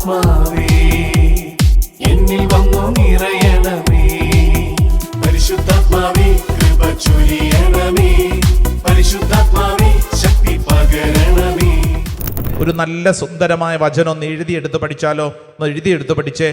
ആത്മാവേ എന്നിൽ വന്നു നിറയണമേ. പരിശുദ്ധാത്മാവേ കൃപ ചൊരിയണമേ. പരിശുദ്ധാത്മാവേ ശക്തി പകരണമേ. ഒരു നല്ല സുന്ദരമായ വചനം ഒന്ന് എഴുതിയെടുത്ത് പഠിച്ചാലോ? ഒന്ന് എഴുതിയെടുത്ത് പഠിച്ചേ.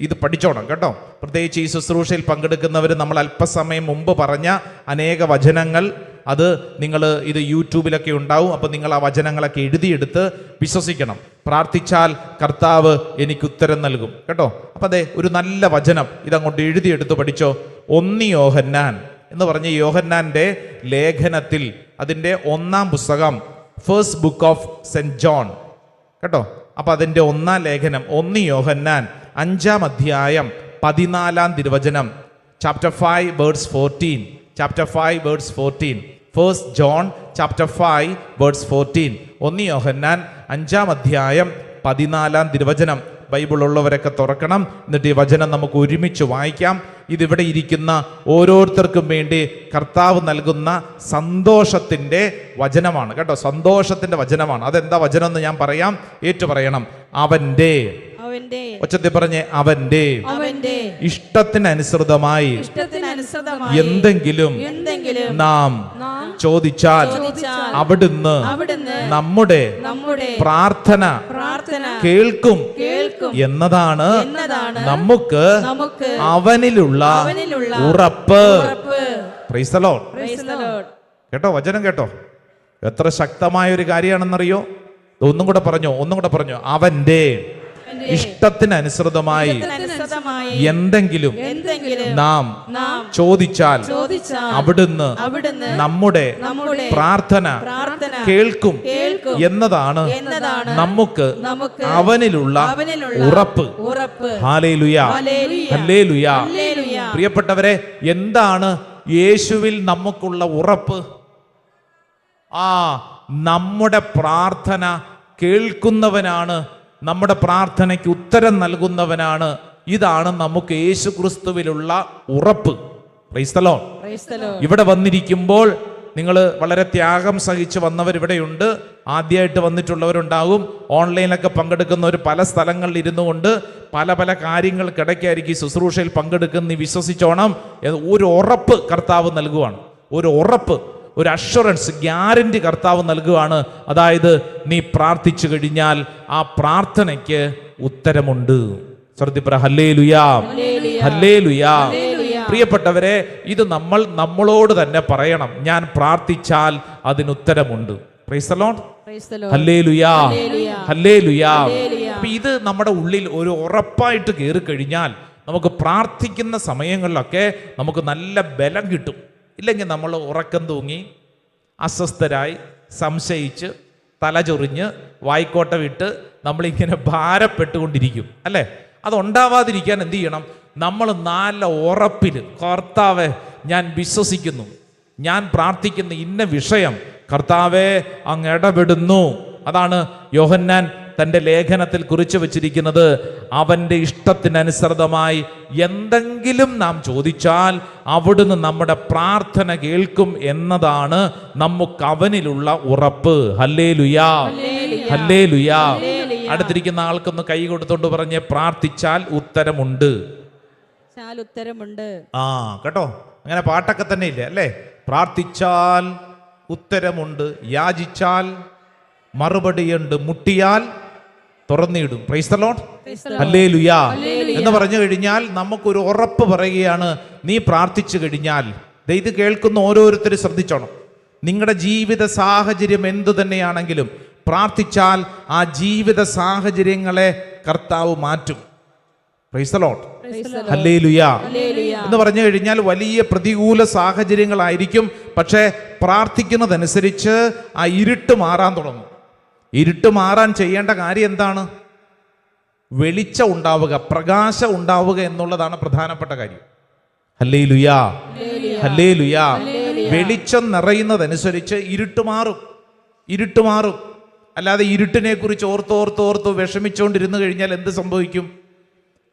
ഇത് പഠിച്ചോണം കേട്ടോ. പ്രത്യേകിച്ച് ഈ ശുശ്രൂഷയിൽ പങ്കെടുക്കുന്നവർ നമ്മൾ അല്പസമയം മുമ്പ് പറഞ്ഞ അനേക വചനങ്ങൾ, അത് നിങ്ങൾ ഇത് യൂട്യൂബിലൊക്കെ ഉണ്ടാവും. അപ്പോൾ നിങ്ങൾ ആ വചനങ്ങളൊക്കെ എഴുതിയെടുത്ത് വിശ്വസിക്കണം. പ്രാർത്ഥിച്ചാൽ കർത്താവ് എനിക്ക് ഉത്തരം നൽകും കേട്ടോ. അപ്പം അതെ, ഒരു നല്ല വചനം ഇതങ്ങോട്ട് എഴുതിയെടുത്ത് പഠിച്ചോ. 1 യോഹന്നാൻ എന്ന് പറഞ്ഞ യോഹന്നാൻ്റെ ലേഖനത്തിൽ അതിൻ്റെ 1-ാം പുസ്തകം, first book of saint John കേട്ടോ. അപ്പം അതിൻ്റെ 1-ാം ലേഖനം 1 യോഹന്നാൻ 5-ാം അധ്യായം 14-ാം തിരുവചനം, chapter 5 verse 14. Chapter 5 verse 14. First John chapter 5 verse 14. 1 Yohannan 5-ാം അധ്യായം 14-ാം തിരുവചനം. ബൈബിൾ ഉള്ളവരൊക്കെ തുറക്കണം. എന്നിട്ട് ഈ വചനം നമുക്ക് ഒരുമിച്ച് വായിക്കാം. ഇതിവിടെ ഇരിക്കുന്ന ഓരോരുത്തർക്കും വേണ്ടി കർത്താവ് നൽകുന്ന സന്തോഷത്തിൻ്റെ വചനമാണ് കേട്ടോ. സന്തോഷത്തിൻ്റെ വചനമാണ്. അതെന്താ വചനം എന്ന് ഞാൻ പറയാം, ഏറ്റു പറയണം. അവൻ്റെ, ഒച്ചത്തിൽ പറഞ്ഞേ, അവൻ്റെ ഇഷ്ടത്തിനനുസൃതമായി എന്തെങ്കിലും നാം ചോദിച്ചാൽ അവിടുന്ന് നമ്മുടെ പ്രാർത്ഥന കേൾക്കും എന്നതാണ് നമുക്ക് അവനിലുള്ള ഉറപ്പ്. Price the Lord. കേട്ടോ, വചനം കേട്ടോ. എത്ര ശക്തമായ ഒരു കാര്യമാണെന്നറിയോ? ഒന്നും കൂടെ പറഞ്ഞോ. അവന്റെ ഇഷ്ടത്തിനനുസൃതമായി എന്തെങ്കിലും നാം ചോദിച്ചാൽ അവിടുന്ന് നമ്മുടെ പ്രാർത്ഥന കേൾക്കും എന്നതാണ് നമുക്ക് അവനിലുള്ള ഉറപ്പ്. Hallelujah, hallelujah. പ്രിയപ്പെട്ടവരെ, എന്താണ് യേശുവിൽ നമുക്കുള്ള ഉറപ്പ്? നമ്മുടെ പ്രാർത്ഥന കേൾക്കുന്നവനാണ്, നമ്മുടെ പ്രാർത്ഥനയ്ക്ക് ഉത്തരം നൽകുന്നവനാണ്. ഇതാണ് നമുക്ക് യേശു ക്രിസ്തുവിലുള്ള ഉറപ്പ്. Price the Lord. ഇവിടെ വന്നിരിക്കുമ്പോൾ നിങ്ങൾ വളരെ ത്യാഗം സഹിച്ച് വന്നവർ ഇവിടെയുണ്ട്. ആദ്യമായിട്ട് വന്നിട്ടുള്ളവരുണ്ടാകും. ഓൺലൈനിലൊക്കെ പങ്കെടുക്കുന്നവർ പല സ്ഥലങ്ങളിൽ ഇരുന്നു കൊണ്ട് പല പല കാര്യങ്ങൾക്കിടയ്ക്കായിരിക്കും ശുശ്രൂഷയിൽ പങ്കെടുക്കുന്ന. വിശ്വസിച്ചോണം, ഒരു ഉറപ്പ് കർത്താവ് നൽകുവാണ്. ഒരു ഉറപ്പ്, ഒരു അഷ്വറൻസ്, ഗ്യാരണ്ടി കർത്താവ് നൽകുകയാണ്. അതായത് നീ പ്രാർത്ഥിച്ചു കഴിഞ്ഞാൽ ആ പ്രാർത്ഥനയ്ക്ക് ഉത്തരമുണ്ട്. ശ്രദ്ധിപ്പറ, ഹല്ലേലൂയാ, ഹല്ലേലൂയാ. പ്രിയപ്പെട്ടവരെ, ഇത് നമ്മളോട് തന്നെ പറയണം. ഞാൻ പ്രാർത്ഥിച്ചാൽ അതിനുത്തരമുണ്ട്. Praise the Lord. Hallelujah, hallelujah. ഇത് നമ്മുടെ ഉള്ളിൽ ഒരു ഉറപ്പായിട്ട് കയറി കഴിഞ്ഞാൽ നമുക്ക് പ്രാർത്ഥിക്കുന്ന സമയങ്ങളിലൊക്കെ നമുക്ക് നല്ല ബലം കിട്ടും. ഇല്ലെങ്കിൽ നമ്മൾ ഉറക്കം തൂങ്ങി, അസ്വസ്ഥരായി, സംശയിച്ച്, തലചൊറിഞ്ഞ്, വായിക്കോട്ട വിട്ട് നമ്മളിങ്ങനെ ഭാരപ്പെട്ടുകൊണ്ടിരിക്കും അല്ലേ? അതുണ്ടാവാതിരിക്കാൻ എന്ത് ചെയ്യണം? നമ്മൾ നല്ല ഉറപ്പിൽ, കർത്താവേ ഞാൻ വിശ്വസിക്കുന്നു, ഞാൻ പ്രാർത്ഥിക്കുന്ന ഇന്ന വിഷയം കർത്താവേ അങ്ങ് ഇടപെടുന്നു. അതാണ് യോഹന്നാൻ തൻ്റെ ലേഖനത്തിൽ കുറിച്ചു വച്ചിരിക്കുന്നത്. അവൻ്റെ ഇഷ്ടത്തിനനുസൃതമായി എന്തെങ്കിലും നാം ചോദിച്ചാൽ അവിടുന്ന് നമ്മുടെ പ്രാർത്ഥന കേൾക്കും എന്നതാണ് നമുക്ക് അവനിലുള്ള ഉറപ്പ്. ഹല്ലേലൂയാ, ഹല്ലേലൂയാ. അടുത്തിരിക്കുന്ന ആൾക്കൊന്ന് കൈ കൊടുത്തോണ്ട് പറഞ്ഞ്, പ്രാർത്ഥിച്ചാൽ ഉത്തരമുണ്ട്. കേട്ടോ, അങ്ങനെ പാട്ടൊക്കെ തന്നെ ഇല്ലേ അല്ലേ? പ്രാർത്ഥിച്ചാൽ ഉത്തരമുണ്ട്, യാചിച്ചാൽ മറുപടിയുണ്ട്, മുട്ടിയാൽ തുറന്നിടും. പ്രൈസ് ദി ലോർഡ്, ഹല്ലേലൂയാ എന്ന് പറഞ്ഞു കഴിഞ്ഞാൽ നമുക്കൊരു ഉറപ്പ് പറയുകയാണ്. നീ പ്രാർത്ഥിച്ചു കഴിഞ്ഞാൽ, ഇത് കേൾക്കുന്ന ഓരോരുത്തരും ശ്രദ്ധിച്ചോണം. നിങ്ങളുടെ ജീവിത സാഹചര്യം എന്തു തന്നെയാണെങ്കിലും പ്രാർത്ഥിച്ചാൽ ആ ജീവിത സാഹചര്യങ്ങളെ കർത്താവ് മാറ്റും. പ്രൈസ് ദി ലോർഡ്, ഹല്ലേലൂയാ എന്ന് പറഞ്ഞു കഴിഞ്ഞാൽ വലിയ പ്രതികൂല സാഹചര്യങ്ങളായിരിക്കും. പക്ഷേ പ്രാർത്ഥിക്കുന്നതനുസരിച്ച് ആ ഇരുട്ട് മാറാൻ തുടങ്ങും. ഇരുട്ട് മാറാൻ ചെയ്യേണ്ട കാര്യം എന്താണ്? വെളിച്ചം ഉണ്ടാവുക, പ്രകാശം ഉണ്ടാവുക എന്നുള്ളതാണ് പ്രധാനപ്പെട്ട കാര്യം. ഹല്ലേലൂയാ, ഹല്ലേലൂയാ. വെളിച്ചം നിറയുന്നതനുസരിച്ച് ഇരുട്ട് മാറും. അല്ലാതെ ഇരുട്ടിനെ കുറിച്ച് ഓർത്തോർത്തോർത്ത് വിഷമിച്ചുകൊണ്ടിരുന്നു കഴിഞ്ഞാൽ എന്ത് സംഭവിക്കും?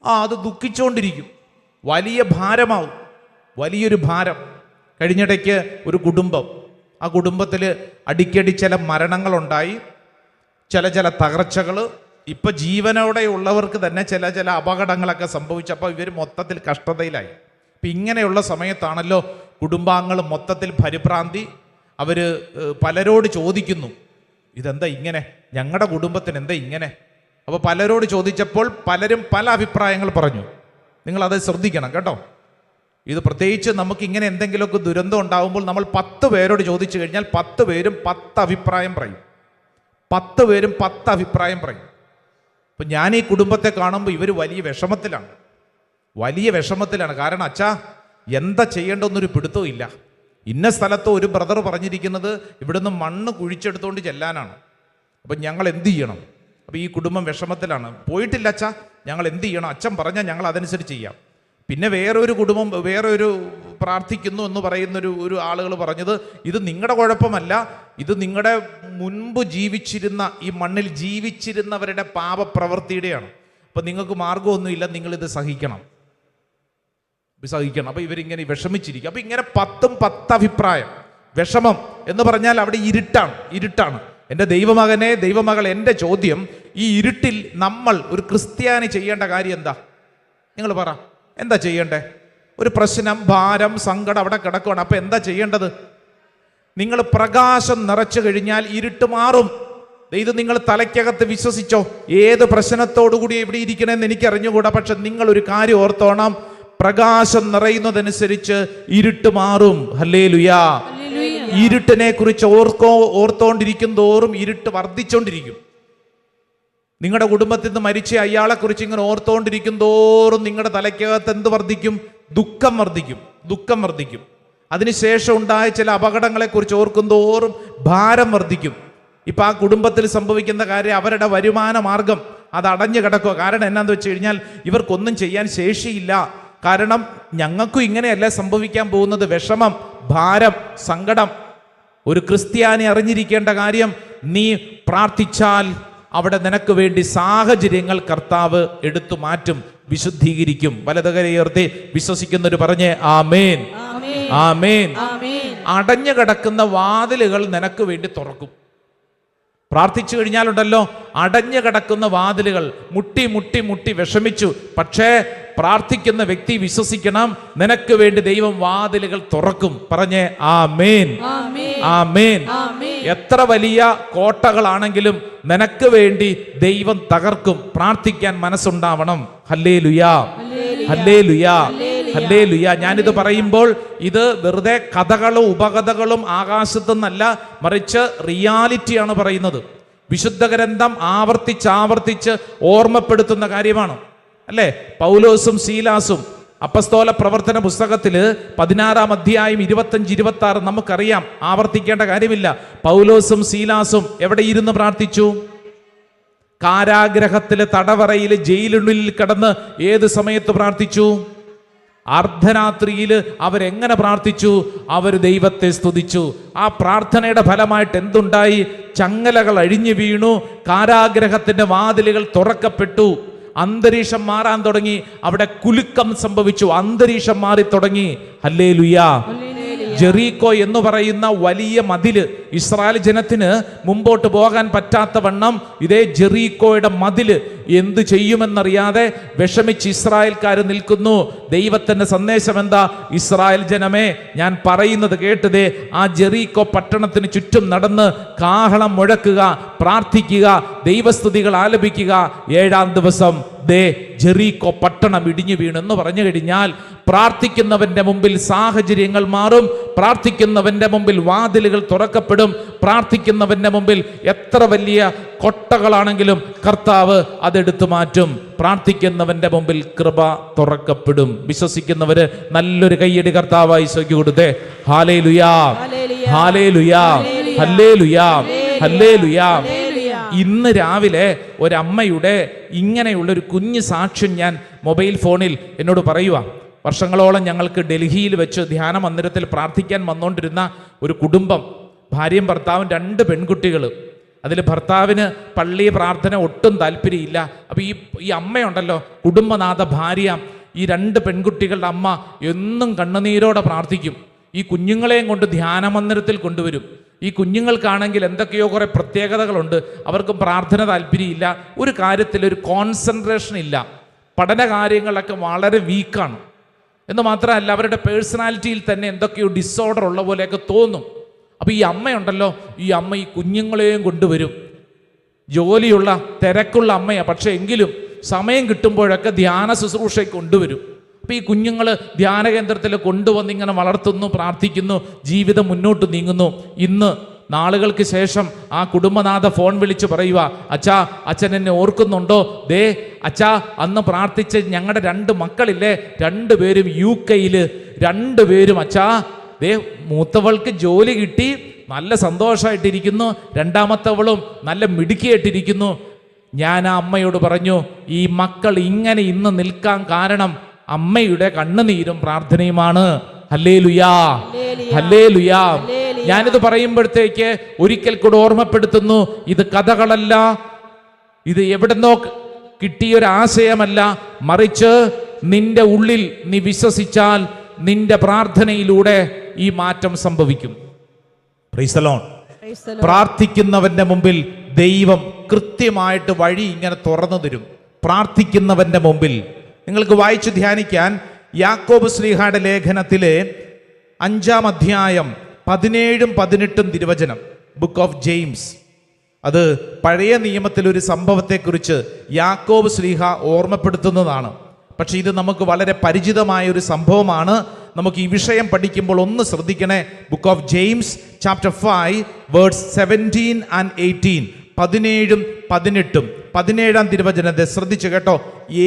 അത് ദുഃഖിച്ചുകൊണ്ടിരിക്കും. വലിയ ഭാരമാവും, വലിയൊരു ഭാരം. കഴിഞ്ഞിടയ്ക്ക് ഒരു കുടുംബം, ആ കുടുംബത്തിൽ അടിക്കടി ചില മരണങ്ങളുണ്ടായി, ചില തകർച്ചകൾ. ഇപ്പൊ ജീവനോടെ ഉള്ളവർക്ക് തന്നെ ചില അപകടങ്ങളൊക്കെ സംഭവിച്ചപ്പോൾ ഇവർ മൊത്തത്തിൽ കഷ്ടതയിലായി. ഇപ്പം ഇങ്ങനെയുള്ള സമയത്താണല്ലോ കുടുംബാംഗങ്ങൾ മൊത്തത്തിൽ പരിഭ്രാന്തി. അവർ പലരോട് ചോദിക്കുന്നു, ഇതെന്താ ഇങ്ങനെ, ഞങ്ങളുടെ കുടുംബത്തിന് എന്താ ഇങ്ങനെ. അപ്പോൾ പലരോട് ചോദിച്ചപ്പോൾ പലരും പല അഭിപ്രായങ്ങൾ പറഞ്ഞു. നിങ്ങളത് ശ്രദ്ധിക്കണം കേട്ടോ. ഇത് പ്രത്യേകിച്ച് നമുക്ക് ഇങ്ങനെ എന്തെങ്കിലുമൊക്കെ ദുരന്തം ഉണ്ടാകുമ്പോൾ നമ്മൾ 10 പേരോട് ചോദിച്ചു കഴിഞ്ഞാൽ 10 പേരും 10 അഭിപ്രായം പറയും. 10 പേരും 10 അഭിപ്രായം പറയും. അപ്പം ഞാൻ ഈ കുടുംബത്തെ കാണുമ്പോൾ ഇവർ വലിയ വിഷമത്തിലാണ്. കാരണം അച്ഛാ, എന്താ ചെയ്യേണ്ടതെന്നൊരു പിടുത്തവും ഇല്ല. ഇന്ന സ്ഥലത്ത് ഒരു ബ്രദർ പറഞ്ഞിരിക്കുന്നത് ഇവിടുന്ന് മണ്ണ് കുഴിച്ചെടുത്തുകൊണ്ട് ചെല്ലാനാണ്. അപ്പം ഞങ്ങൾ എന്ത് ചെയ്യണം? അപ്പം ഈ കുടുംബം വിഷമത്തിലാണ്. പോയിട്ടില്ല അച്ഛാ, ഞങ്ങൾ എന്ത് ചെയ്യണം? അച്ഛൻ പറഞ്ഞാൽ ഞങ്ങൾ അതനുസരിച്ച് ചെയ്യാം. പിന്നെ വേറൊരു കുടുംബം വേറൊരു പ്രാർത്ഥിക്കുന്നു എന്ന് പറയുന്നൊരു ആളുകൾ പറഞ്ഞത്, ഇത് നിങ്ങളുടെ കുഴപ്പമല്ല, ഇത് നിങ്ങളുടെ മുൻപ് ജീവിച്ചിരുന്ന ഈ മണ്ണിൽ ജീവിച്ചിരുന്നവരുടെ പാപപ്രവൃത്തിയുടെയാണ്. അപ്പം നിങ്ങൾക്ക് മാർഗമൊന്നുമില്ല, നിങ്ങളിത് സഹിക്കണം. അപ്പോൾ ഇവരിങ്ങനെ വിഷമിച്ചിരിക്കും. അപ്പം ഇങ്ങനെ 10 അഭിപ്രായം. വിഷമം എന്ന് പറഞ്ഞാൽ അവിടെ ഇരുട്ടാണ്. എൻ്റെ ദൈവമകനെ, ദൈവമകൾ, എൻ്റെ ചോദ്യം, ഈ ഇരുട്ടിൽ നമ്മൾ ഒരു ക്രിസ്ത്യാനി ചെയ്യേണ്ട കാര്യം എന്താ? നിങ്ങൾ പറ, എന്താ ചെയ്യണ്ടേ? ഒരു പ്രശ്നം, ഭാരം, സങ്കടം അവിടെ കിടക്കുകയാണ്. അപ്പം എന്താ ചെയ്യേണ്ടത്? നിങ്ങൾ പ്രകാശം നിറച്ചു കഴിഞ്ഞാൽ ഇരുട്ട് മാറും. ഇത് നിങ്ങൾ തലയ്ക്കകത്ത് വിശ്വസിച്ചോ. ഏത് പ്രശ്നത്തോടുകൂടി ഇവിടെ ഇരിക്കണമെന്ന് എനിക്ക് അറിഞ്ഞുകൂടാ. പക്ഷെ നിങ്ങൾ ഒരു കാര്യം ഓർത്തോണം, പ്രകാശം നിറയുന്നതനുസരിച്ച് ഇരുട്ട് മാറും. ഹല്ലേലൂയാ. ഇരുട്ടിനെ കുറിച്ച് ഓർത്തോണ്ടിരിക്കും തോറും ഇരുട്ട് വർദ്ധിച്ചോണ്ടിരിക്കും. നിങ്ങളുടെ കുടുംബത്തിൽ നിന്ന് മരിച്ച അയാളെ കുറിച്ച് ഇങ്ങനെ ഓർത്തോണ്ടിരിക്കും തോറും നിങ്ങളുടെ തലയ്ക്കകത്ത് എന്ത് വർദ്ധിക്കും? ദുഃഖം വർദ്ധിക്കും. അതിനുശേഷം ഉണ്ടായ ചില അപകടങ്ങളെ കുറിച്ച് ഓർക്കും തോറും ഭാരം വർദ്ധിക്കും. ഇപ്പം ആ കുടുംബത്തിൽ സംഭവിക്കുന്ന കാര്യം, അവരുടെ വരുമാന മാർഗം അത് അടഞ്ഞു കിടക്കുക. കാരണം എന്നാന്ന് വെച്ച് കഴിഞ്ഞാൽ ഇവർക്കൊന്നും ചെയ്യാൻ ശേഷിയില്ല. കാരണം ഞങ്ങൾക്കും ഇങ്ങനെയല്ല സംഭവിക്കാൻ പോകുന്നത്. വിഷമം, ഭാരം, സങ്കടം. ഒരു ക്രിസ്ത്യാനി അറിഞ്ഞിരിക്കേണ്ട കാര്യം, നീ പ്രാർത്ഥിച്ചാൽ അവിടെ നിനക്ക് വേണ്ടി സാഹചര്യങ്ങൾ കർത്താവ് എടുത്തു മാറ്റും, വിശുദ്ധീകരിക്കും. വലതുകരയുയർത്തി വിശ്വസിക്കുന്നവർ പറഞ്ഞേ ആമേൻ, ആമേൻ. അടഞ്ഞു കിടക്കുന്ന വാതിലുകൾ നിനക്ക് വേണ്ടി തുറക്കും. പ്രാർത്ഥിച്ചു കഴിഞ്ഞാലുണ്ടല്ലോ, അടഞ്ഞു കിടക്കുന്ന വാതിലുകൾ മുട്ടി വിഷമിച്ചു. പക്ഷേ പ്രാർത്ഥിക്കുന്ന വ്യക്തി വിശ്വസിക്കണം, നിനക്ക് വേണ്ടി ദൈവം വാതിലുകൾ തുറക്കും. പറഞ്ഞേ ആമേൻ, ആമേൻ. എത്ര വലിയ കോട്ടകളാണെങ്കിലും നിനക്ക് വേണ്ടി ദൈവം തകർക്കും. പ്രാർത്ഥിക്കാൻ മനസ്സുണ്ടാവണം. ഹല്ലേലൂയാ, ഹല്ലേലൂയാ, ഹല്ലേലൂയാ. ഞാനിത് പറയുമ്പോൾ ഇത് വെറുതെ കഥകളും ഉപകഥകളും ആകാശത്തുനിന്നല്ല, മറിച്ച് റിയാലിറ്റിയാണ് പറയുന്നത്. വിശുദ്ധ ഗ്രന്ഥം ആവർത്തിച്ച് ഓർമ്മപ്പെടുത്തുന്ന കാര്യമാണ്, അല്ലേ? പൗലോസും സീലാസും അപ്പസ്തോല പ്രവർത്തന പുസ്തകത്തില് 16-ാം അധ്യായം 25-26 നമുക്കറിയാം, ആവർത്തിക്കേണ്ട കാര്യമില്ല. പൗലോസും സീലാസും എവിടെ ഇരുന്ന് പ്രാർത്ഥിച്ചു? കാരാഗ്രഹത്തിലെ തടവറയിൽ, ജയിലിനുള്ളിൽ കിടന്ന് ഏത് സമയത്ത് പ്രാർത്ഥിച്ചു? അർദ്ധരാത്രിയിൽ അവരെങ്ങനെ പ്രാർത്ഥിച്ചു? അവർ ദൈവത്തെ സ്തുതിച്ചു. ആ പ്രാർത്ഥനയുടെ ഫലമായിട്ട് എന്തുണ്ടായി? ചങ്ങലകൾ അഴിഞ്ഞു വീണു, കാരാഗ്രഹത്തിന്റെ വാതിലുകൾ തുറക്കപ്പെട്ടു, അന്തരീക്ഷം മാറാൻ തുടങ്ങി. അവിടെ കുലുക്കം സംഭവിച്ചു, അന്തരീക്ഷം മാറി തുടങ്ങി. ഹല്ലേലൂയാ. ജെറീക്കോ എന്ന് പറയുന്ന വലിയ മതില്, ഇസ്രായേൽ ജനത്തിന് മുമ്പോട്ട് പോകാൻ പറ്റാത്ത വണ്ണം ഇതേ ജെറീക്കോയുടെ മതില് എന്തു ചെയ്യുമെന്നറിയാതെ വിഷമിച്ച് ഇസ്രായേൽക്കാർ നിൽക്കുന്നു. ദൈവത്തിന്റെ സന്ദേശം എന്താ? ഇസ്രായേൽ ജനമേ, ഞാൻ പറയുന്നത് കേട്ടതേ, ആ ജെറീക്കോ പട്ടണത്തിന് ചുറ്റും നടന്ന് കാഹളം മുഴക്കുക, പ്രാർത്ഥിക്കുക, ദൈവസ്തുതികൾ ആലപിക്കുക. 7-ാം ദിവസം ദേ ജെറീക്കോ പട്ടണം ഇടിഞ്ഞു വീണു എന്ന് പറഞ്ഞു കഴിഞ്ഞാൽ, പ്രാർത്ഥിക്കുന്നവന്റെ മുമ്പിൽ സാഹചര്യങ്ങൾ മാറും, പ്രാർത്ഥിക്കുന്നവന്റെ മുമ്പിൽ വാതിലുകൾ തുറക്കപ്പെടും. പ്രാർത്ഥിക്കുന്നവന്റെ മുമ്പിൽ എത്ര വലിയ കൊട്ടകളാണെങ്കിലും കർത്താവ് അതെടുത്തു മാറ്റും. പ്രാർത്ഥിക്കുന്നവന്റെ മുമ്പിൽ കൃപ തുറക്കപ്പെടും. വിശ്വസിക്കുന്നവര് നല്ലൊരു കയ്യടി കർത്താവായി ഈശോയ്ക്ക് കൊടുത്തേ. ഹല്ലേലൂയാ, ഹല്ലേലൂയാ, ഹല്ലേലൂയാ, ഹല്ലേലൂയാ. ഇന്ന് രാവിലെ ഒരമ്മയുടെ ഇങ്ങനെയുള്ളൊരു കുഞ്ഞു സാക്ഷ്യം ഞാൻ മൊബൈൽ ഫോണിൽ എന്നോട് പറയുക. വർഷങ്ങളോളം ഞങ്ങൾക്ക് ഡൽഹിയിൽ വെച്ച് ധ്യാന മന്ദിരത്തിൽ പ്രാർത്ഥിക്കാൻ വന്നുകൊണ്ടിരുന്ന ഒരു കുടുംബം, ഭാര്യയും ഭർത്താവും 2 പെൺകുട്ടികൾ. അതിൽ ഭർത്താവിന് പള്ളി പ്രാർത്ഥന ഒട്ടും താല്പര്യമില്ല. അപ്പോൾ ഈ അമ്മയുണ്ടല്ലോ, കുടുംബനാഥ ഭാര്യ, ഈ 2 പെൺകുട്ടികളുടെ അമ്മ എന്നും കണ്ണുനീരോടെ പ്രാർത്ഥിക്കും. ഈ കുഞ്ഞുങ്ങളെയും കൊണ്ട് ധ്യാന മന്ദിരത്തിൽ കൊണ്ടുവരും. ഈ കുഞ്ഞുങ്ങൾക്കാണെങ്കിൽ എന്തൊക്കെയോ കുറേ പ്രത്യേകതകളുണ്ട്. അവർക്കും പ്രാർത്ഥന താല്പര്യമില്ല, ഒരു കാര്യത്തിൽ ഒരു കോൺസെൻട്രേഷൻ ഇല്ല, പഠന കാര്യങ്ങളൊക്കെ വളരെ വീക്കാണ്. എന്ന് മാത്രമല്ല അവരുടെ പേഴ്സണാലിറ്റിയിൽ തന്നെ എന്തൊക്കെയോ ഡിസോർഡർ ഉള്ള പോലെയൊക്കെ തോന്നും. അപ്പോൾ ഈ അമ്മയുണ്ടല്ലോ, ഈ അമ്മ ഈ കുഞ്ഞുങ്ങളെയും കൊണ്ടുവരും. ജോലിയുള്ള തിരക്കുള്ള അമ്മയാണ്, പക്ഷേ എങ്കിലും സമയം കിട്ടുമ്പോഴൊക്കെ ധ്യാന ശുശ്രൂഷയ്ക്ക് കൊണ്ടുവരും. അപ്പോൾ ഈ കുഞ്ഞുങ്ങൾ ധ്യാന കേന്ദ്രത്തിൽ കൊണ്ടുവന്നിങ്ങനെ വളർത്തുന്നു, പ്രാർത്ഥിക്കുന്നു, ജീവിതം മുന്നോട്ട് നീങ്ങുന്നു. ഇന്ന് നാളുകൾക്ക് ശേഷം ആ കുടുംബനാഥ ഫോൺ വിളിച്ച് പറയുക, അച്ഛാ, അച്ഛൻ എന്നെ ഓർക്കുന്നുണ്ടോ? ദേ അച്ഛാ, അന്ന് പ്രാർത്ഥിച്ച് ഞങ്ങളുടെ 2 മക്കളില്ലേ, 2 പേരും UK 2 പേരും അച്ഛാ, ദേ മൂത്തവൾക്ക് ജോലി കിട്ടി, നല്ല സന്തോഷമായിട്ടിരിക്കുന്നു, രണ്ടാമത്തവളും നല്ല മിടുക്കിയായിട്ടിരിക്കുന്നു. ഞാൻ ആ അമ്മയോട് പറഞ്ഞു, ഈ മക്കൾ ഇങ്ങനെ ഇന്ന് നിൽക്കാൻ കാരണം അമ്മയുടെ കണ്ണുനീരും പ്രാർത്ഥനയുമാണ്. ഹല്ലേലൂയാ, ഹല്ലേലൂയാ. ഞാനിത് പറയുമ്പോഴത്തേക്ക് ഒരിക്കൽ കൂടെ ഓർമ്മപ്പെടുത്തുന്നു, ഇത് കഥകളല്ല, ഇത് എവിടെന്നോ കിട്ടിയൊരാശയമല്ല, മറിച്ച് നിന്റെ ഉള്ളിൽ നീ വിശ്വസിച്ചാൽ നിന്റെ പ്രാർത്ഥനയിലൂടെ ഈ മാറ്റം സംഭവിക്കും. Price the Lord. പ്രാർത്ഥിക്കുന്നവന്റെ മുമ്പിൽ ദൈവം കൃത്യമായിട്ട് വഴി ഇങ്ങനെ തുറന്നു തരും. പ്രാർത്ഥിക്കുന്നവന്റെ മുമ്പിൽ നിങ്ങൾക്ക് വായിച്ചു ധ്യാനിക്കാൻ യാക്കോബ് ശ്ലീഹായുടെ ലേഖനത്തിലെ 5-ാം അധ്യായം 17-18 തിരുവചനം, ബുക്ക് ഓഫ് ജെയിംസ്. അത് പഴയ നിയമത്തിൽ ഒരു സംഭവത്തെക്കുറിച്ച് യാക്കോബ് ശ്ലീഹ ഓർമ്മപ്പെടുത്തുന്നതാണ്. പക്ഷെ ഇത് നമുക്ക് വളരെ പരിചിതമായ ഒരു സംഭവമാണ്. നമുക്ക് ഈ വിഷയം പഠിക്കുമ്പോൾ ഒന്ന് ശ്രദ്ധിക്കണേ. Book of James chapter 5 words 17 and 18, 17-ഉം 18-ഉം. 17-ാം തിരുവചനത്തെ ശ്രദ്ധിച്ചു കേട്ടോ.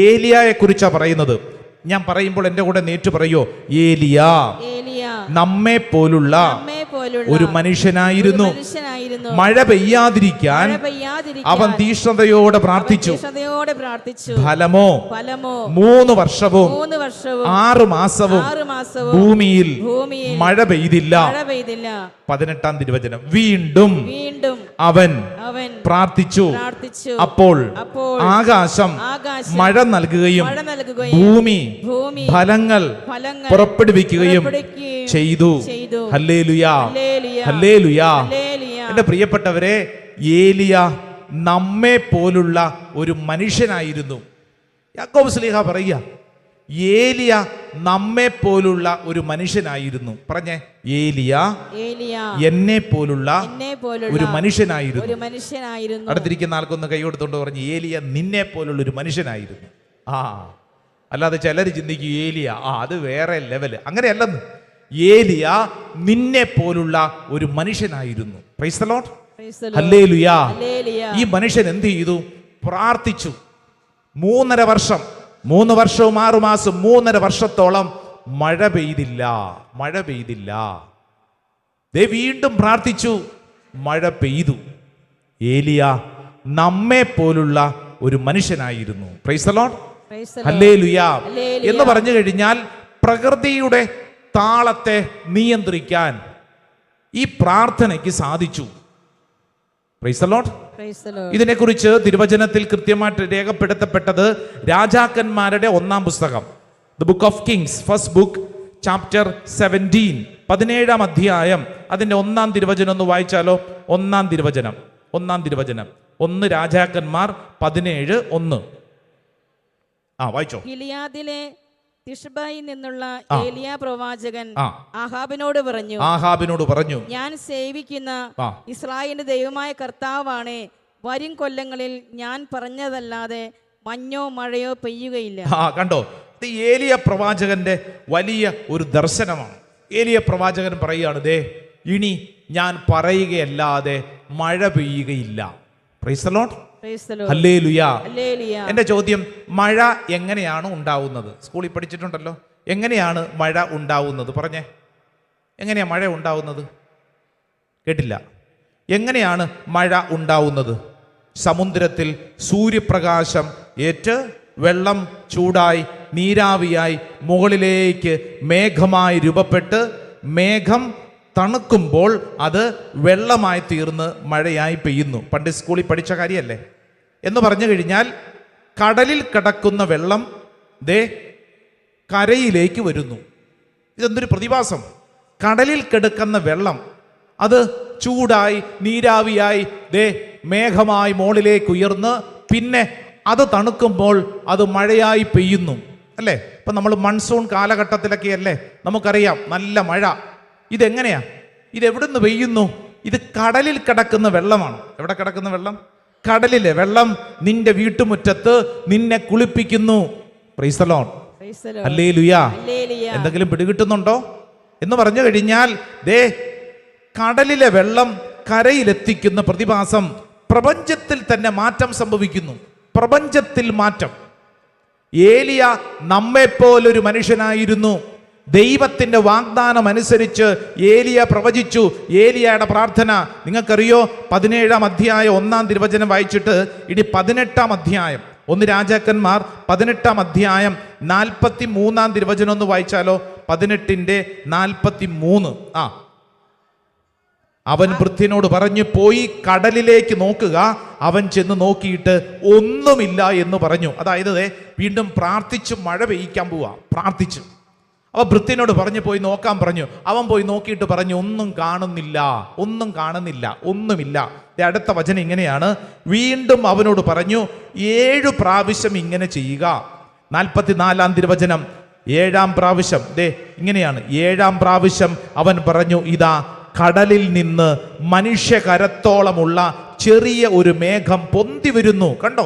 ഏലിയായെ കുറിച്ചാണ് പറയുന്നത്. ഞാൻ പറയുമ്പോൾ എൻ്റെ കൂടെ നേറ്റു പറയോ, ഏലിയ നമ്മെ പോലുള്ള ഒരു മനുഷ്യനായിരുന്നു. മഴ പെയ്യാതിരിക്കാൻ അവൻ തീഷ്ണതയോടെ പ്രാർത്ഥിച്ചു. ഫലമോ 3 വർഷവും 6 മാസവും ഭൂമിയിൽ മഴ പെയ്തില്ല. 18-ാം തിരുവചനം, വീണ്ടും അവൻ പ്രാർത്ഥിച്ചു. അപ്പോൾ ആകാശം മഴ നൽകുകയും ഭൂമി ഫലങ്ങൾ പുറപ്പെടുവിക്കുകയും ചെയ്തു. ഹല്ലേലൂയാ, ഹല്ലേലൂയാ. എന്റെ പ്രിയപ്പെട്ടവരെ, ഏലിയ നമ്മെ പോലുള്ള ഒരു മനുഷ്യനായിരുന്നു. യാക്കോബ് ശ്ലീഹ പറയുക, ഏലിയ നമ്മെ പോലുള്ള ഒരു മനുഷ്യനായിരുന്നു. പറഞ്ഞേ, ഏലിയ എന്നെ പോലുള്ള ഒരു മനുഷ്യനായിരുന്നു. അടുത്തിരിക്കുന്ന ആൾക്കൊന്ന് കൈ കൊടുത്തോണ്ട് പറഞ്ഞു, ഏലിയ നിന്നെ പോലുള്ള ഒരു മനുഷ്യനായിരുന്നു. അല്ലാതെ ചിലർ ചിന്തിക്കും ഏലിയ അത് വേറെ ലെവല്. അങ്ങനെയല്ലെന്ന്. ഏലിയ നിന്നെ പോലുള്ള ഒരു മനുഷ്യനായിരുന്നു. പ്രൈസ് ദി ലോർഡ്, ഹല്ലേലൂയാ. ഈ മനുഷ്യൻ എന്ത് ചെയ്തു? പ്രാർത്ഥിച്ചു. 3.5 വർഷം, 3 വർഷവും 6 മാസം, 3.5 വർഷത്തോളം മഴ പെയ്തില്ല. ദേ വീണ്ടും പ്രാർത്ഥിച്ചു, മഴ പെയ്തു. ഏലിയ നമ്മെ പോലുള്ള ഒരു മനുഷ്യനായിരുന്നു. പ്രൈസ് ദി ലോർഡ്, ഹല്ലേലൂയാ. എന്ന് പറഞ്ഞു കഴിഞ്ഞാൽ പ്രകൃതിയുടെ താളത്തെ നിയന്ത്രിക്കാൻ ഈ പ്രാർത്ഥനയ്ക്ക് സാധിച്ചു. Price the Lord. ഇതിനെക്കുറിച്ച് തിരുവചനത്തിൽ കൃത്യമായിട്ട് രേഖപ്പെടുത്തപ്പെട്ടത് രാജാക്കന്മാരുടെ 1-ാം പുസ്തകം, the book of Kings, first book, chapter 17, 17-ാം അധ്യായം, അതിന്റെ 1-ാം തിരുവചനം ഒന്ന് വായിച്ചാലോ. 1-ാം തിരുവചനം 1 രാജാക്കന്മാർ 17:1. വായിച്ചോ. ഗിലിയാദിലെ തിഷ്ബയിൽ നിന്നുള്ള ഏലിയ പ്രവാചകൻ ആഹാബിനോട് പറഞ്ഞു, ഞാൻ സേവിക്കുന്ന ഇസ്രായേലിന്റെ ദൈവമായ കർത്താവാണ്, വരും കൊല്ലങ്ങളിൽ ഞാൻ പറഞ്ഞതല്ലാതെ മഞ്ഞോ മഴയോ പെയ്യുകയില്ല. കണ്ടോ, ഇത് ഏലിയ പ്രവാചകന്റെ വലിയ ഒരു ദർശനമാണ്. ഏലിയ പ്രവാചകൻ പറയുകയാണ്, ദേ ഇനി ഞാൻ പറയുകയല്ലാതെ മഴ പെയ്യുകയില്ല. പ്രൈസ് ദി ലോർഡ്, ഹല്ലേലൂയാ. എന്റെ ചോദ്യം, മഴ എങ്ങനെയാണ് ഉണ്ടാവുന്നത്? സ്കൂളിൽ പഠിച്ചിട്ടുണ്ടല്ലോ. എങ്ങനെയാണ് മഴ ഉണ്ടാവുന്നത്? പറഞ്ഞേ, എങ്ങനെയാ മഴ ഉണ്ടാവുന്നത്? കേട്ടില്ല. എങ്ങനെയാണ് മഴ ഉണ്ടാവുന്നത്? സമുദ്രത്തിൽ സൂര്യപ്രകാശം ഏറ്റ് വെള്ളം ചൂടായി നീരാവിയായി മുകളിലേക്ക് മേഘമായി രൂപപ്പെട്ട് മേഘം തണുക്കുമ്പോൾ അത് വെള്ളമായി തീർന്ന് മഴയായി പെയ്യുന്നു. പണ്ട് സ്കൂളിൽ പഠിച്ച കാര്യമല്ലേ? എന്ന് പറഞ്ഞു കഴിഞ്ഞാൽ കടലിൽ കിടക്കുന്ന വെള്ളം ദേ കരയിലേക്ക് വരുന്നു. ഇതെന്തൊരു പ്രതിഭാസം! കടലിൽ കിടക്കുന്ന വെള്ളം അത് ചൂടായി നീരാവിയായി മേഘമായി മുകളിലേക്ക് ഉയർന്ന് പിന്നെ അത് തണുക്കുമ്പോൾ അത് മഴയായി പെയ്യുന്നു അല്ലേ? ഇപ്പം നമ്മൾ മൺസൂൺ കാലഘട്ടത്തിലൊക്കെ അല്ലേ നമുക്കറിയാം നല്ല മഴ. ഇതെങ്ങനെയാ? ഇതെവിടുന്ന് പെയ്യുന്നു? ഇത് കടലിൽ കിടക്കുന്ന വെള്ളമാണ്. എവിടെ കിടക്കുന്ന വെള്ളം? കടലിലെ വെള്ളം നിന്റെ വീട്ടുമുറ്റത്ത് നിന്നെ കുളിപ്പിക്കുന്നു. Praise the Lord. ഹല്ലേലൂയ. എന്തെങ്കിലും പിടികിട്ടുന്നുണ്ടോ എന്ന് പറഞ്ഞു കഴിഞ്ഞാൽ കടലിലെ വെള്ളം കരയിലെത്തിക്കുന്ന പ്രതിഭാസം പ്രപഞ്ചത്തിൽ തന്നെ മാറ്റം സംഭവിക്കുന്നു. പ്രപഞ്ചത്തിൽ മാറ്റം. ഏലിയ നമ്മെപ്പോലൊരു മനുഷ്യനായിരുന്നു. ദൈവത്തിന്റെ വാഗ്ദാനം അനുസരിച്ച് ഏലിയ പ്രവചിച്ചു. ഏലിയയുടെ പ്രാർത്ഥന നിങ്ങൾക്കറിയോ? 17-ാം അധ്യായം 1-ാം തിരുവചനം വായിച്ചിട്ട് ഇനി 18-ാം അധ്യായം 1 രാജാക്കന്മാർ 18-ാം അധ്യായം 43-ാം തിരുവചനം ഒന്ന് വായിച്ചാലോ? 18-43. അവൻ വൃദ്ധനോട് പറഞ്ഞു, പോയി കടലിലേക്ക് നോക്കുക. അവൻ ചെന്ന് നോക്കിയിട്ട് ഒന്നുമില്ല എന്ന് പറഞ്ഞു. അതായത് വീണ്ടും പ്രാർത്ഥിച്ച് മഴ പെയ്യിക്കാൻ പോവാ. പ്രാർത്ഥിച്ച് അവ വൃദ്ധനോട് പറഞ്ഞു പോയി നോക്കാൻ പറഞ്ഞു. അവൻ പോയി നോക്കിയിട്ട് പറഞ്ഞു, ഒന്നും കാണുന്നില്ല, ഒന്നും കാണുന്നില്ല, ഒന്നുമില്ല. അടുത്ത വചനം ഇങ്ങനെയാണ്, വീണ്ടും അവനോട് പറഞ്ഞു 7 പ്രാവശ്യം ഇങ്ങനെ ചെയ്യുക. 44-ാം തിരുവചനം 7-ാം പ്രാവശ്യം ഇങ്ങനെയാണ്. 7-ാം പ്രാവശ്യം അവൻ പറഞ്ഞു, ഇതാ കടലിൽ നിന്ന് മനുഷ്യകരത്തോളമുള്ള ചെറിയ ഒരു മേഘം പൊന്തി വരുന്നു. കണ്ടോ?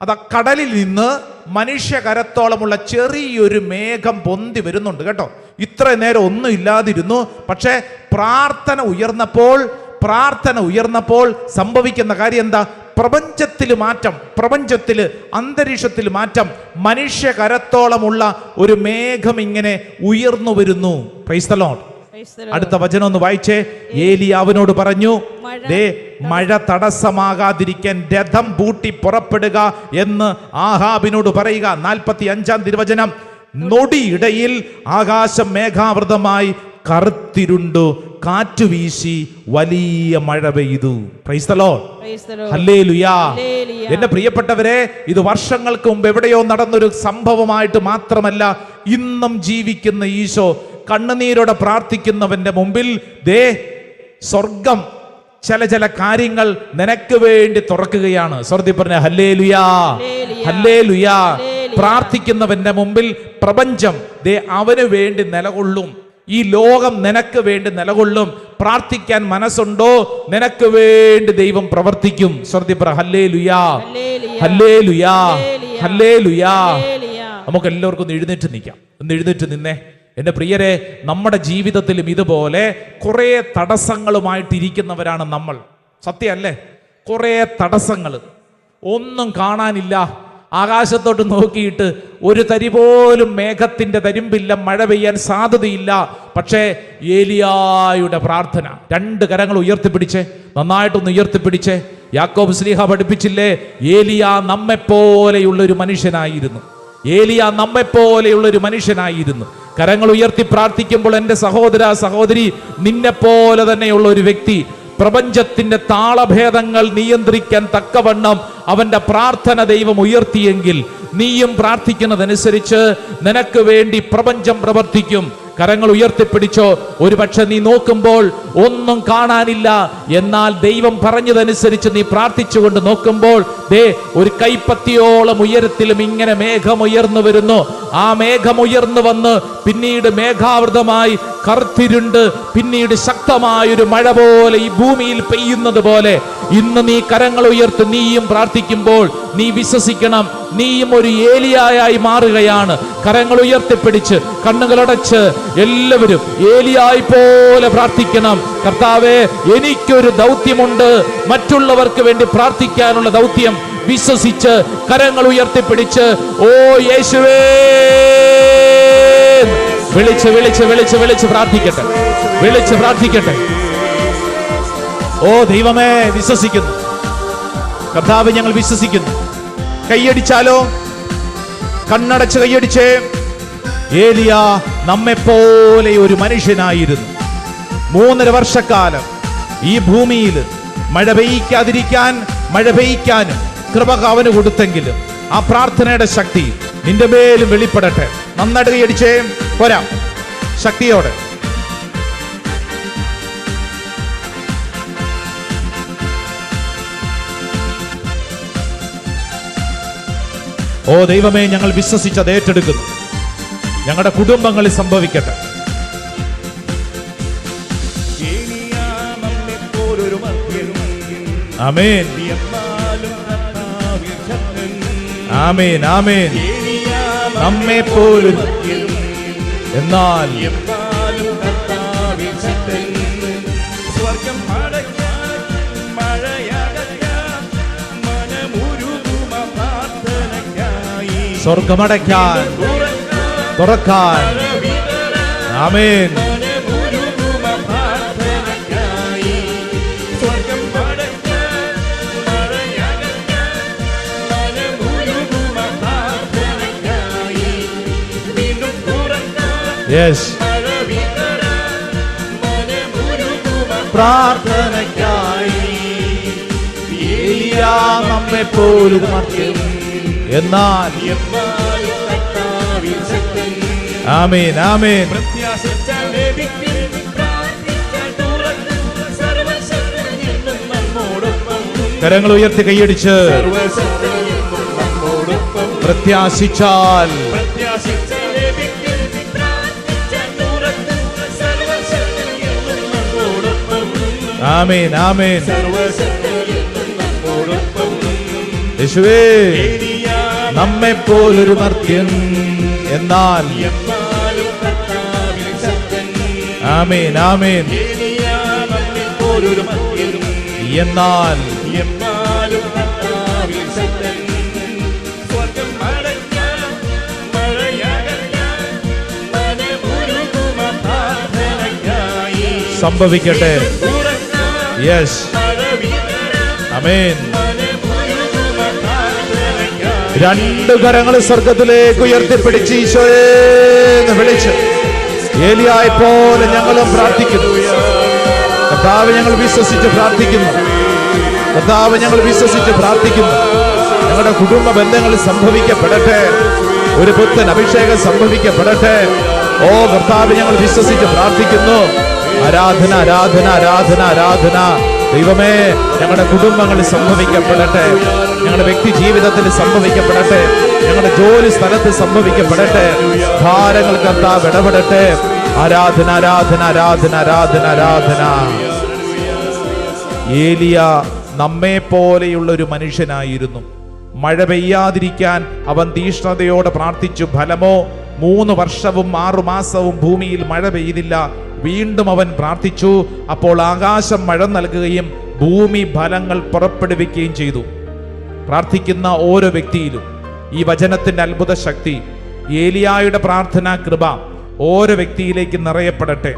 അതാ കടലിൽ നിന്ന് മനുഷ്യകരത്തോളമുള്ള ചെറിയൊരു മേഘം പൊന്തി വരുന്നുണ്ട് കേട്ടോ. ഇത്ര നേരം ഒന്നും ഇല്ലാതിരുന്നു. പക്ഷേ പ്രാർത്ഥന ഉയർന്നപ്പോൾ സംഭവിക്കുന്ന കാര്യം എന്താ? പ്രപഞ്ചത്തിൽ മാറ്റം, പ്രപഞ്ചത്തിൽ അന്തരീക്ഷത്തിൽ മാറ്റം. മനുഷ്യകരത്തോളമുള്ള ഒരു മേഘം ഇങ്ങനെ ഉയർന്നു വരുന്നു. Price the Lord. അടുത്ത വചനം ഒന്ന് വായിച്ചേ. ഏലിയ അവനോട് പറഞ്ഞു, മഴ തടസ്സമാകാതിരിക്കാൻ രഥം പൂട്ടി പുറപ്പെടുക എന്ന് ആഹാബിനോട് പറയുക. 45-ാം തിരുവചനം, നൊടിയിടയിൽ ആകാശം മേഘാവൃതമായി കറുത്തിരുണ്ടു, കാറ്റുവീശി വലിയ മഴ പെയ്തു. Price the Lord. ഹല്ലേലൂയ. എന്റെ പ്രിയപ്പെട്ടവരെ, ഇത് വർഷങ്ങൾക്ക് മുമ്പ് എവിടെയോ നടന്നൊരു സംഭവമായിട്ട് മാത്രമല്ല, ഇന്നും ജീവിക്കുന്ന ഈശോ കണ്ണുനീരോടെ പ്രാർത്ഥിക്കുന്നവന്റെ മുമ്പിൽ സ്വർഗം ചില കാര്യങ്ങൾ നിനക്ക് വേണ്ടി തുറക്കുകയാണ്. സ്വർഗി പറഞ്ഞ ഹല്ലേലൂയ, ഹല്ലേലൂയ. പ്രാർത്ഥിക്കുന്നവന്റെ മുമ്പിൽ പ്രപഞ്ചം അവന് വേണ്ടി നിലകൊള്ളും. ഈ ലോകം നിനക്ക് വേണ്ടി നിലകൊള്ളും. പ്രാർത്ഥിക്കാൻ മനസ്സുണ്ടോ? നിനക്ക് വേണ്ടി ദൈവം പ്രവർത്തിക്കും. സ്വർഗി പറ ഹല്ലേലൂയ, ഹല്ലേലൂയ, ഹല്ലേലൂയ. നമുക്ക് എല്ലാവർക്കും ഒന്ന് എഴുന്നേറ്റ് നിൽക്കാം. ഒന്ന് എഴുന്നേറ്റ് നിന്നേ. എൻ്റെ പ്രിയരെ, നമ്മുടെ ജീവിതത്തിലും ഇതുപോലെ കുറേ തടസ്സങ്ങളുമായിട്ടിരിക്കുന്നവരാണ് നമ്മൾ. സത്യമല്ലേ? കുറേ തടസ്സങ്ങൾ, ഒന്നും കാണാനില്ല. ആകാശത്തോട്ട് നോക്കിയിട്ട് ഒരു തരി പോലും മേഘത്തിന്റെ തരിമ്പില്ല, മഴ പെയ്യാൻ സാധ്യതയില്ല. പക്ഷേ ഏലിയായുടെ പ്രാർത്ഥന, 2 കരങ്ങൾ ഉയർത്തിപ്പിടിച്ചേ, നന്നായിട്ടൊന്ന് ഉയർത്തിപ്പിടിച്ചേ. യാക്കോബ് ശ്ലീഹ പഠിപ്പിച്ചില്ലേ, ഏലിയ നമ്മെപ്പോലെയുള്ളൊരു മനുഷ്യനായിരുന്നു. ഏലിയ നമ്മെപ്പോലെയുള്ളൊരു മനുഷ്യനായിരുന്നു. കരങ്ങൾ ഉയർത്തി പ്രാർത്ഥിക്കുമ്പോൾ എൻ്റെ സഹോദര സഹോദരി, നിന്നെ പോലെ തന്നെയുള്ള ഒരു വ്യക്തി, പ്രപഞ്ചത്തിന്റെ താളഭേദങ്ങൾ നിയന്ത്രിക്കാൻ തക്കവണ്ണം അവന്റെ പ്രാർത്ഥന ദൈവം ഉയർത്തിയെങ്കിൽ നീയും പ്രാർത്ഥിക്കുന്നതനുസരിച്ച് നിനക്ക് വേണ്ടി പ്രപഞ്ചം പ്രവർത്തിക്കും. കരങ്ങൾ ഉയർത്തിപ്പിടിച്ചോ. ഒരുപക്ഷെ നീ നോക്കുമ്പോൾ ഒന്നും കാണാനില്ല, എന്നാൽ ദൈവം പറഞ്ഞതനുസരിച്ച് നീ പ്രാർത്ഥിച്ചുകൊണ്ട് നോക്കുമ്പോൾ ഒരു കൈപ്പത്തിയോളം ഉയരത്തിലും ഇങ്ങനെ മേഘം ഉയർന്നു വരുന്നു. ആ മേഘം ഉയർന്നു വന്ന് പിന്നീട് മേഘാവൃതമായി കറുത്തിരുണ്ട് പിന്നീട് ശക്തമായൊരു മഴ പോലെ ഈ ഭൂമിയിൽ പെയ്യുന്നത് പോലെ ഇന്ന് നീ കരങ്ങൾ ഉയർത്തി നീയും പ്രാർത്ഥിക്കുമ്പോൾ നീ വിശ്വസിക്കണം, നീയും ഒരു ഏലിയായി മാറുകയാണ്. കരങ്ങൾ ഉയർത്തിപ്പിടിച്ച് കണ്ണുകളടച്ച് എല്ലാവരും ഏലിയായി പോലെ പ്രാർത്ഥിക്കണം. കർത്താവേ, എനിക്കൊരു ദൗത്യമുണ്ട്, മറ്റുള്ളവർക്ക് വേണ്ടി പ്രാർത്ഥിക്കാനുള്ള ദൗത്യം. വിശ്വസിച്ച് കരങ്ങൾ ഉയർത്തിപ്പിടിച്ച് ഓ യേശുവേ വിളിച്ച് വിളിച്ച് വിളിച്ച് വിളിച്ച് പ്രാർത്ഥിക്കട്ടെ, വിളിച്ച് പ്രാർത്ഥിക്കട്ടെ. ഓ ദൈവമേ, വിശ്വസിക്കുന്നു കർത്താവ്, ഞങ്ങൾ വിശ്വസിക്കുന്നു. കൈയടിച്ചാലോ? കണ്ണടച്ച് കൈയടിച്ചേ. ഏലിയ നമ്മെപ്പോലെ ഒരു മനുഷ്യനായിരുന്നു. 3.5 വർഷക്കാലം ഈ ഭൂമിയിൽ മഴ പെയ്യിക്കാതിരിക്കാൻ മഴ പെയ്യിക്കാനും കൃപ അവന് കൊടുത്തെങ്കിലും ആ പ്രാർത്ഥനയുടെ ശക്തി നിന്റെ മേലും വെളിപ്പെടട്ടെ. നന്നായിട്ട് കൈയടിച്ചേ. പോരാ, ശക്തിയോടെ. ഓ ദൈവമേ, ഞങ്ങൾ വിശ്വസിച്ചത് ഏറ്റെടുക്കുന്നു. ഞങ്ങളുടെ കുടുംബങ്ങളിൽ സംഭവിക്കട്ടെ. ആമേൻ, ആമേൻ, ആമേൻ. നമ്മെ പോലും എന്നാൽ സ്വർഗമടയ്ക്കാൻ തുറക്കാൻ. ആമേൻ. യെസ്, പ്രാർത്ഥനയ്ക്കായി ഏലിയാ നമ്മെ പോലും എന്നാൽ ആമേൻ, ആമേൻ. കരങ്ങൾ ഉയർത്തി കൈയടിച്ച് പ്രത്യാശിച്ചാൽ ആമേൻ, ആമേൻ. യേശുവേ, നമ്മെ പോലൊരു മർത്യൻ എന്നാൽ ആമേൻ, ആമേൻ. എന്നാൽ സംഭവിക്കട്ടെ. യെസ്, ആമേൻ. രണ്ട് കരങ്ങൾ സ്വർഗത്തിലേക്ക് ഉയർത്തിപ്പിടിച്ച് ഈശോയെ എന്ന് വിളിച്ച് ഏലിയായെ പോലെ ഞങ്ങളും പ്രാർത്ഥിക്കുന്നു. കർത്താവ്, ഞങ്ങൾ വിശ്വസിച്ച് പ്രാർത്ഥിക്കുന്നു. കർത്താവ്, ഞങ്ങൾ വിശ്വസിച്ച് പ്രാർത്ഥിക്കുന്നു. ഞങ്ങളുടെ കുടുംബ ബന്ധങ്ങളിൽ സംഭവിക്കപ്പെടട്ടെ. ഒരു പുത്തൻ അഭിഷേകം സംഭവിക്കപ്പെടട്ടെ. ഓ കർത്താവ്, ഞങ്ങൾ വിശ്വസിച്ച് പ്രാർത്ഥിക്കുന്നു. ആരാധന, ആരാധന, ആരാധന, ആരാധന. ദൈവമേ, ഞങ്ങളുടെ കുടുംബങ്ങളിൽ സംഭവിക്കപ്പെടട്ടെ. ഞങ്ങളുടെ വ്യക്തി ജീവിതത്തിൽ സംഭവിക്കപ്പെടട്ടെ. ഞങ്ങളുടെ ജോലി സ്ഥലത്ത് സംഭവിക്കപ്പെടട്ടെ. ഭാരങ്ങൾ കർത്താവ് ഇടപെടട്ടെ. ആരാധന, ആരാധന, ആരാധന, ആരാധന, ആരാധന. ഏലിയ നമ്മെ പോലെയുള്ള ഒരു മനുഷ്യനായിരുന്നു. മഴ പെയ്യാതിരിക്കാൻ അവൻ തീഷ്ണതയോടെ പ്രാർത്ഥിച്ചു. ഫലമോ 3 വർഷവും 6 മാസവും ഭൂമിയിൽ മഴ പെയ്തില്ല. വീണ്ടും അവൻ പ്രാർത്ഥിച്ചു. അപ്പോൾ ആകാശം മഴ നൽകുകയും ഭൂമി ഫലങ്ങൾ പുറപ്പെടുവിക്കുകയും ചെയ്തു. പ്രാർത്ഥിക്കുന്ന ഓരോ വ്യക്തിയിലും ഈ വചനത്തിന്റെ അത്ഭുത ശക്തി, ഏലിയായുടെ പ്രാർത്ഥനാ കൃപ ഓരോ വ്യക്തിയിലേക്ക് നിറയപ്പെടട്ടെ.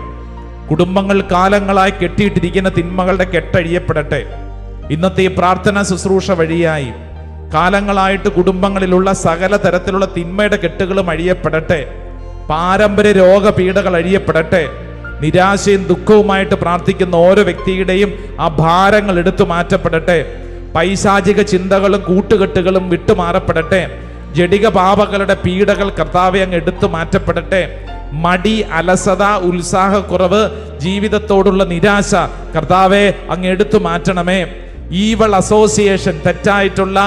കുടുംബങ്ങൾ കാലങ്ങളായി കെട്ടിയിട്ടിരിക്കുന്ന തിന്മകളുടെ കെട്ടഴിയപ്പെടട്ടെ. ഇന്നത്തെ ഈ പ്രാർത്ഥന ശുശ്രൂഷ വഴിയായി കാലങ്ങളായിട്ട് കുടുംബങ്ങളിലുള്ള സകല തരത്തിലുള്ള തിന്മയുടെ കെട്ടുകളും അഴിയപ്പെടട്ടെ. പാരമ്പര്യ രോഗപീഠകൾ അഴിയപ്പെടട്ടെ. നിരാശയും ദുഃഖവുമായിട്ട് പ്രാർത്ഥിക്കുന്ന ഓരോ വ്യക്തിയുടെയും ആ ഭാരങ്ങൾ എടുത്തു മാറ്റപ്പെടട്ടെ. പൈശാചിക ചിന്തകളും കൂട്ടുകെട്ടുകളും വിട്ടുമാറപ്പെടട്ടെ. ജഡിക പാപങ്ങളുടെ പീഡകൾ കർത്താവെ അങ്ങ് എടുത്തു മാറ്റപ്പെടട്ടെ. മടി, അലസത, ഉത്സാഹക്കുറവ്, ജീവിതത്തോടുള്ള നിരാശ കർത്താവെ അങ്ങ് എടുത്തു മാറ്റണമേ. ഈവൾ അസോസിയേഷൻ, തെറ്റായിട്ടുള്ള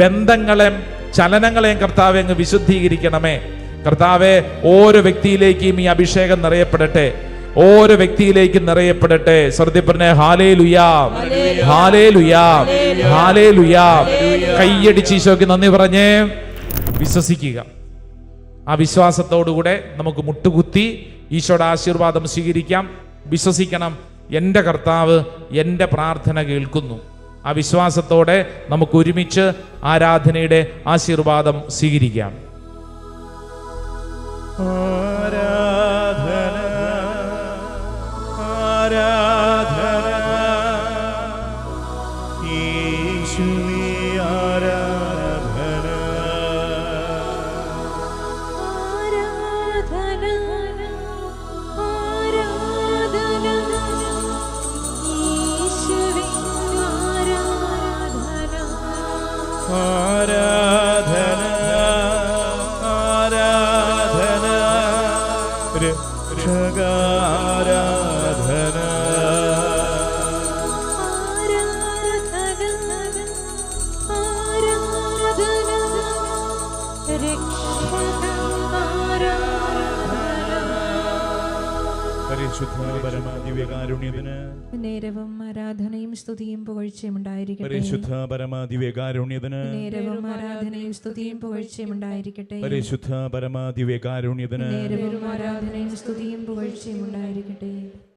ബന്ധങ്ങളെയും ചലനങ്ങളെയും കർത്താവെ അങ്ങ് വിശുദ്ധീകരിക്കണമേ. കർത്താവെ, ഓരോ വ്യക്തിയിലേക്കും ഈ അഭിഷേകം നിറയപ്പെടട്ടെ. ഓരോ വ്യക്തിയിലേക്കും നിറയപ്പെടട്ടെ. ശ്രദ്ധിപ്പറഞ്ഞേ, ഹാലേലുയാ, ഹാലേലുയാ, ഹാലേലുയാ. കൈയടിച്ച് ഈശോയ്ക്ക് നന്ദി പറഞ്ഞേ വിശ്വസിക്കുക. ആ വിശ്വാസത്തോടുകൂടെ നമുക്ക് മുട്ടുകുത്തി ഈശോയുടെ ആശീർവാദം സ്വീകരിക്കാം. വിശ്വസിക്കണം, എൻ്റെ കർത്താവ് എൻ്റെ പ്രാർത്ഥന കേൾക്കുന്നു. ആ വിശ്വാസത്തോടെ നമുക്ക് ഒരുമിച്ച് ആരാധനയുടെ ആശീർവാദം സ്വീകരിക്കാം. ആരാധന, ആരാധന, യേശുവേ ആരാധന, ആരാധന, ആരാധന, യേശുവേ ആരാധന, ആരാധന, ആരാധന, പരിശുദ്ധ പരമാദിവ്യകാരുണ്യത്തിന് നേരവും ആരാധനയും സ്തുതിയും പുകഴ്ചയും ഉണ്ടായിരിക്കട്ടെ. പരിശുദ്ധ പരമാദിവ്യകാരുണ്യത്തിന് നേരവും ആരാധനയും സ്തുതിയും പുകഴ്ചയും ഉണ്ടായിരിക്കട്ടെ. പരിശുദ്ധ പരമാദിവ്യകാരുണ്യത്തിന് നേരവും ആരാധനയും സ്തുതിയും പുകഴ്ചയും ഉണ്ടായിരിക്കട്ടെ.